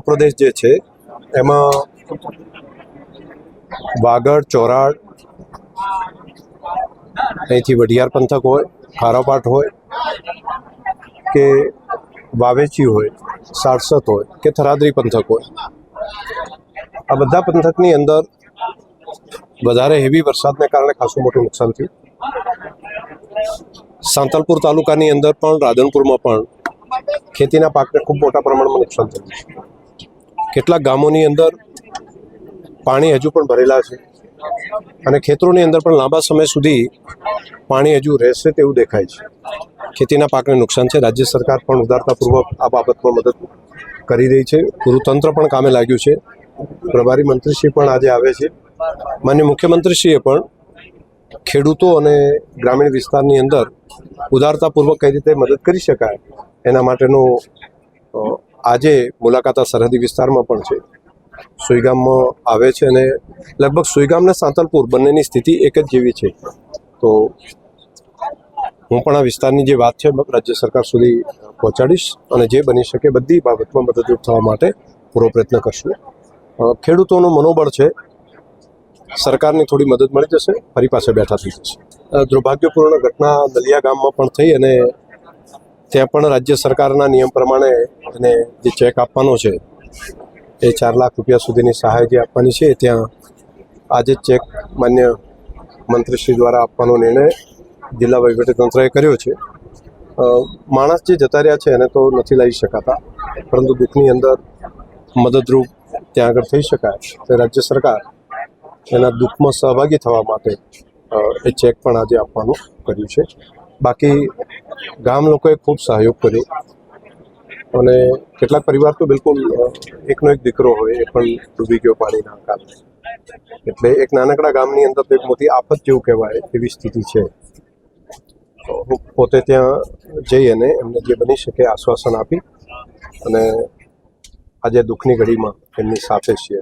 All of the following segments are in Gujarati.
પ્રદેશ જે છે એમાં વાગડ, ચોરાડ, અહીંથી વઢિયાર પંથક હોય, ખારાપાટ હોય કે વાવેચી હોય, સારસદ હોય કે થરાદરી પંથક હોય, આ બધા પંથકની અંદર વધારે હેવી વરસાદને કારણે ખાસું મોટું નુકસાન થયું. સાંતલપુર તાલુકાની અંદર પણ, રાધનપુરમાં પણ ખેતીના પાકને ખૂબ મોટા પ્રમાણમાં નુકસાન થયું છે. કેટલાક ગામોની અંદર પાણી હજુ પણ ભરેલા છે અને ખેતરોની અંદર પણ લાંબા સમય સુધી પાણી હજુ રહેશે તેવું દેખાય છે. ખેતીના પાકને નુકસાન છે. રાજ્ય સરકાર પણ ઉદારતાપૂર્વક આ બાબતમાં મદદ કરી રહી છે. પૂરું તંત્ર પણ કામે લાગ્યું છે. પ્રભારી મંત્રીશ્રી પણ આજે આવે છે. માનનીય મુખ્યમંત્રીશ્રીએ પણ ખેડૂતો અને ગ્રામીણ વિસ્તારની અંદર ઉદારતાપૂર્વક કઈ રીતે મદદ કરી શકાય એના માટેનો આજે મુલાકાત સરહદી વિસ્તારમાં પણ છે. સુઈગામમાં આવે છે અને લગભગ સુઈગામ અને સાંતલપુર બંનેની સ્થિતિ એક જ જેવી છે. તો હું પણ આ વિસ્તારની જે વાત છે રાજ્ય સરકાર સુધી પહોંચાડીશ અને જે બની શકે બધી બાબતમાં મદદરૂપ થવા માટે પૂરો પ્રયત્ન કરશું. ખેડૂતોનું મનોબળ છે, સરકારની થોડી મદદ મળી જશે, ફરી પાસે બેઠા થઈ જશે. દુર્ભાગ્યપૂર્ણ ઘટના નલિયા ગામમાં પણ થઈ અને ત્યાં પણ રાજ્ય સરકારના નિયમ પ્રમાણે એને જે ચેક આપવાનો છે એ 4 લાખ રૂપિયા સુધીની સહાય જે આપવાની છે ત્યાં આજે ચેક માન્ય મંત્રીશ્રી દ્વારા આપવાનો નિર્ણય જિલ્લા વહીવટીતંત્રએ કર્યો છે. માણસ જે જતા રહ્યા છે એને તો નથી લઈ શકાતા, પરંતુ દુઃખની અંદર મદદરૂપ ત્યાં આગળ થઈ શકાય તો રાજ્ય સરકાર એના દુઃખમાં સહભાગી થવા માટે એ ચેક પણ આજે આપવાનું કર્યું છે. બાકી ગામ લોકોએ ખૂબ સહયોગ કર્યો અને કેટલાક પરિવાર તો બિલકુલ એકનો એક દીકરો હોય એ પણ ડૂબી ગયો પાણીના કારણે. એટલે એક નાનકડા ગામની અંદર તો એક મોટી આફત જેવું કહેવાય એવી સ્થિતિ છે. હું પોતે ત્યાં જઈ અને એમને જે બની શકે આશ્વાસન આપી અને આજે દુઃખની ઘડીમાં એમની સાથે છીએ.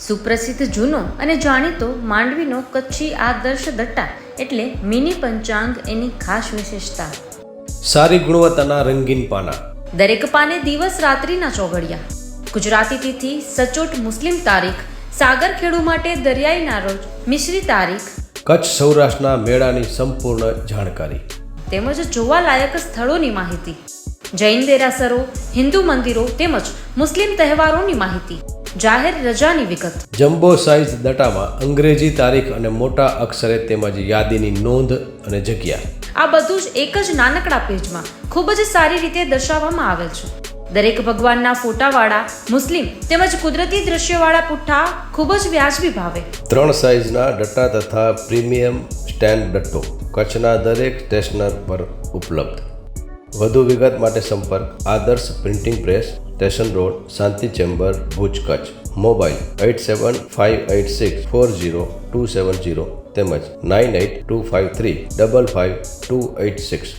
સુપ્રસિદ્ધ જૂનો અને જાણીતો માંડવીનો કચ્છી આદર્શ દટ્ટા એટલે મિની પંચાંગ એની ખાસ વિશેષતા. સારી ગુણવત્તાના રંગીન પાના, દરેક પાને દિવસ રાત્રિના ચોઘડિયા, ગુજરાતી તિથિ, સચોટ મુસ્લિમ તારીખ, સાગર ખેડુ માટે દરિયાઈના રોજ, મિશ્રી તારીખ, કચ્છ સૌરાષ્ટ્રના મેળાની સંપૂર્ણ જાણકારી તેમજ જોવાલાયક સ્થળોની માહિતી, જૈન દેરાસરો, હિન્દુ મંદિરો તેમજ મુસ્લિમ તહેવારોની માહિતી, જાહેર રજાની વિગત. જમ્બો સાઇઝ દટામાં અંગ્રેજી તારીખ અને મોટા અક્ષરે તેમજ યાદીની નોંધ અને જગ્યા, આ બધું જ એક જ નાનકડા પેજમાં ખૂબ જ સારી રીતે દર્શાવવામાં આવેલ છે. દરેક ભગવાનના ફોટાવાળા મુસ્લિમ તેમજ કુદરતી દ્રશ્યવાળા પુઠ્ઠા ખૂબ જ વ્યાજબી ભાવે. 3 સાઇઝના દટ્ટા તથા પ્રીમિયમ સ્ટેન્ડ દટ્ટો કચ્છના દરેક સ્ટેશનર પર ઉપલબ્ધ. વધુ વિગત માટે સંપર્ક આદર્શ પ્રિન્ટિંગ પ્રેસ, સ્ટેશન રોડ, શાંતિ ચેમ્બર, ભુજ, કચ્છ. મોબાઈલ 8758640270 તેમજ 9825355286.